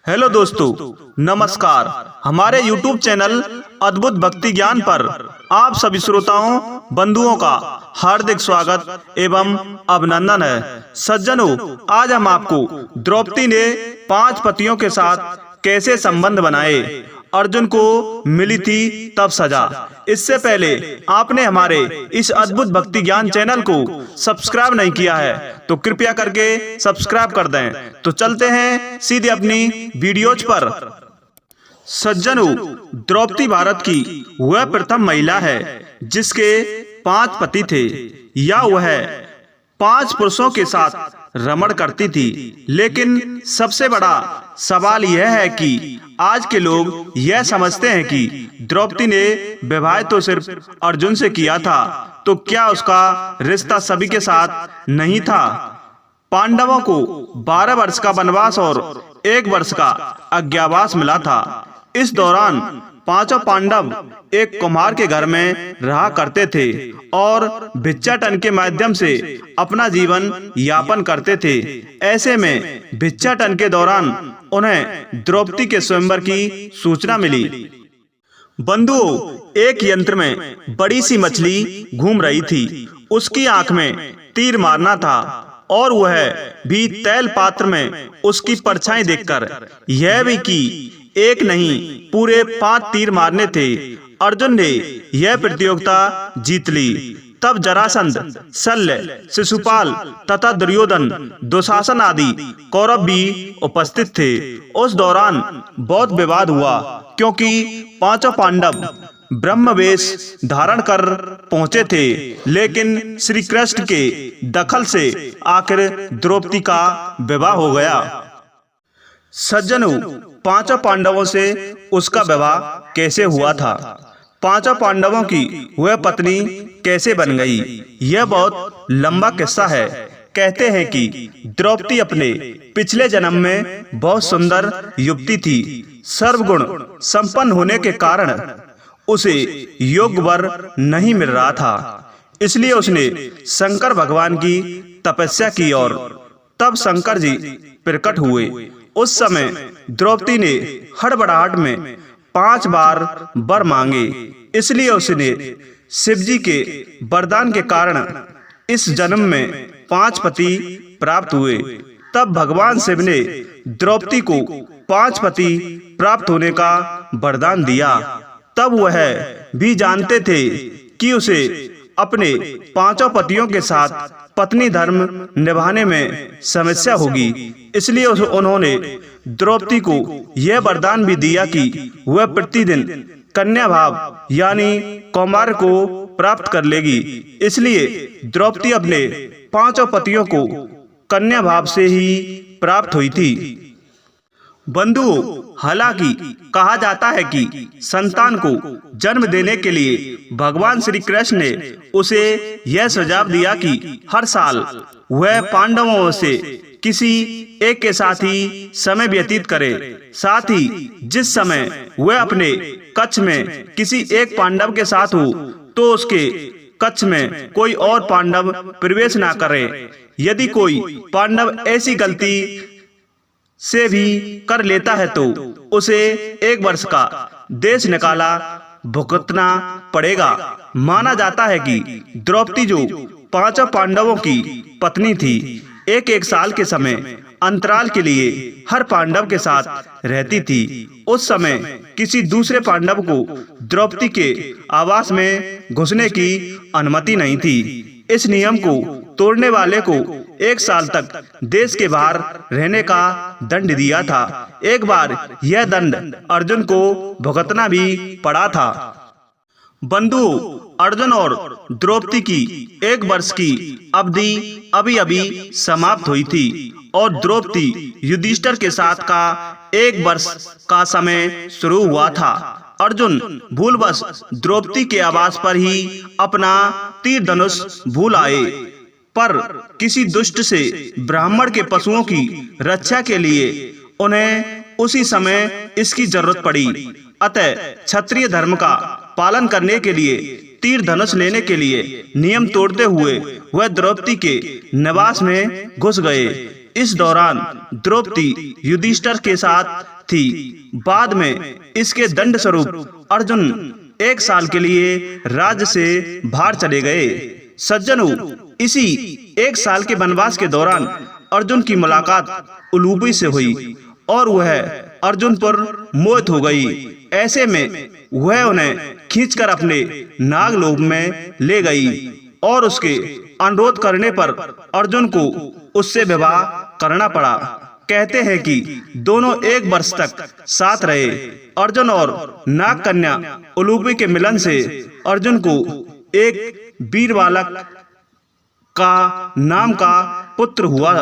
Hello दोस्तों, नमस्कार। हमारे YouTube चैनल अद्भुत भक्ति ज्ञान पर आप सभी श्रोताओं बंधुओं का हार्दिक स्वागत एवं अभिनंदन है। सज्जनों, आज हम आपको द्रौपदी ने 5 पतियों के साथ कैसे संबंध बनाए, अर्जुन को मिली थी तब सजा। इससे पहले आपने हमारे इस अद्भुत भक्ति ज्ञान चैनल को सब्सक्राइब नहीं किया है तो कृपया करके सब्सक्राइब कर दें। तो चलते हैं सीधे अपनी वीडियोज पर। सज्जनों, द्रौपदी भारत की वह प्रथम महिला है जिसके 5 पति थे, या वह 5 पुरुषों के साथ रमण करती थी। लेकिन सबसे बड़ा सवाल यह है कि आज के लोग यह समझते हैं कि द्रौपदी ने विवाह तो सिर्फ अर्जुन से किया था, तो क्या उसका रिश्ता सभी के साथ नहीं था? पांडवों को 12 वर्ष का वनवास और 1 वर्ष का अज्ञातवास मिला था। इस दौरान 5 पांडव एक कुम्हार के घर में रहा करते थे और भिक्षाटन के माध्यम से अपना जीवन यापन करते थे। ऐसे में भिक्षाटन के दौरान उन्हें द्रौपदी के स्वयंवर की सूचना मिली। बंधुओं, एक यंत्र में बड़ी सी मछली घूम रही थी। उसकी आंख में तीर मारना था और वह भी तैल पात्र में उसकी परछाई देखकर यह भी कि एक नहीं पूरे 5 तीर मारने थे। अर्जुन ने यह प्रतियोगिता जीत ली। तब जरासंध, शल्य, शिशुपाल तथा दुर्योधन, दुशासन आदि कौरव भी उपस्थित थे। उस दौरान बहुत विवाद हुआ क्योंकि 5 पांडव ब्रह्मवेश धारण कर पहुंचे थे, लेकिन श्री कृष्ण के दखल से आखिर द्रौपदी का विवाह हो गया। सज्जनों, 5 पांडवों से उसका विवाह कैसे हुआ था? 5 पांडवों की वह पत्नी कैसे बन गई? यह बहुत लंबा किस्सा है। कहते हैं कि द्रौपदी अपने पिछले जन्म में बहुत सुंदर युवती थी। सर्वगुण संपन्न होने के कारण उसे योग्य वर नहीं मिल रहा था, इसलिए उसने शंकर भगवान की तपस्या की और तब शंकर जी प्रकट हुए। उस समय द्रौपदी ने हड़बड़ाहट में 5 बार वर मांगे, इसलिए उसने शिव जी के वरदान के कारण इस जन्म में 5 पति प्राप्त हुए। तब भगवान शिव ने द्रौपदी को 5 पति प्राप्त होने का वरदान दिया। तब वह भी जानते थे कि उसे अपने 5 पतियों के साथ पत्नी धर्म निभाने में समस्या होगी, इसलिए उन्होंने द्रौपदी को यह वरदान भी दिया कि वह प्रतिदिन कन्या भाव यानी कौमार को प्राप्त कर लेगी। इसलिए द्रौपदी अपने 5 पतियों को कन्या भाव से ही प्राप्त हुई थी। बंधुओं, हालांकि कहा जाता है कि संतान को जन्म देने के लिए भगवान श्री कृष्ण ने उसे यह सुझाव दिया कि हर साल वह पांडवों से किसी एक के साथ ही समय व्यतीत करे। साथ ही जिस समय वह अपने कक्ष में किसी एक पांडव के साथ हो तो उसके कक्ष में कोई और पांडव प्रवेश ना करे। यदि कोई पांडव ऐसी गलती से भी कर लेता है तो उसे 1 वर्ष का देश निकाला भुगतना पड़ेगा। माना जाता है कि द्रौपदी जो 5 पांडवों की पत्नी थी, एक साल के समय अंतराल के लिए हर पांडव के साथ रहती थी। उस समय किसी दूसरे पांडव को द्रौपदी के आवास में घुसने की अनुमति नहीं थी। इस नियम को तोड़ने वाले को 1 साल तक देश के बाहर रहने का दंड दिया था। एक बार यह दंड अर्जुन को भुगतना भी पड़ा था। बंधुओं, अर्जुन और द्रौपदी की 1 वर्ष की अवधि अभी समाप्त हुई थी और द्रौपदी युधिष्ठिर के साथ का 1 वर्ष का समय शुरू हुआ था। अर्जुन भूलवश द्रौपदी के आवास पर ही अपना तीर धनुष भूल आए, पर किसी दुष्ट से ब्राह्मण के पशुओं की रक्षा के लिए उन्हें उसी समय इसकी जरूरत पड़ी। अतः क्षत्रिय धर्म का पालन करने के लिए तीर धनुष लेने के लिए नियम तोड़ते हुए वह द्रौपदी के निवास में घुस गए। इस दौरान द्रौपदी युधिष्ठिर के साथ थी। बाद में इसके दंड स्वरूप अर्जुन 1 साल के लिए राज्य से बाहर चले गए। सज्जनों, इसी 1 साल के वनवास के दौरान अर्जुन की मुलाकात उलूबी से हुई और वह अर्जुन पर मोहित हो गई। ऐसे में वह उन्हें खींचकर अपने नागलोक में ले गई और उसके अनुरोध करने पर अर्जुन को उससे विवाह करना पड़ा। कहते हैं कि दोनों 1 वर्ष तक साथ रहे। अर्जुन और नाग कन्या उलूबी के मिलन से अर्जुन को एक वीर बालक का नाम का पुत्र हुआ,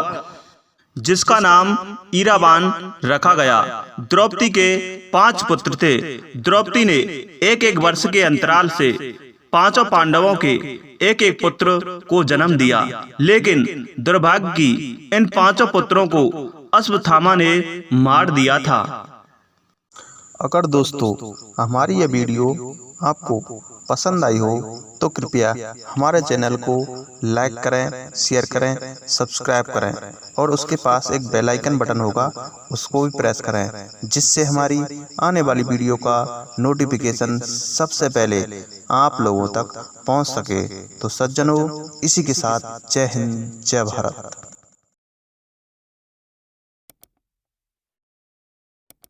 जिसका नाम ईरावान रखा गया। द्रौपदी के 5 पुत्र थे। द्रौपदी ने 1-1 वर्ष के अंतराल से 5 पांडवों के 1-1 पुत्र को जन्म दिया, लेकिन दुर्भाग्य की इन 5 पुत्रों को अश्वत्थामा ने मार दिया था। अगर दोस्तों हमारी यह वीडियो आपको पसंद आई हो तो कृपया हमारे चैनल को लाइक करें, शेयर करें, सब्सक्राइब करें और उसके पास एक बेल आइकन बटन होगा, उसको भी प्रेस करें, जिससे हमारी आने वाली वीडियो का नोटिफिकेशन सबसे पहले आप लोगों तक पहुंच सके। तो सज्जनों, इसी के साथ जय हिंद, जय भारत।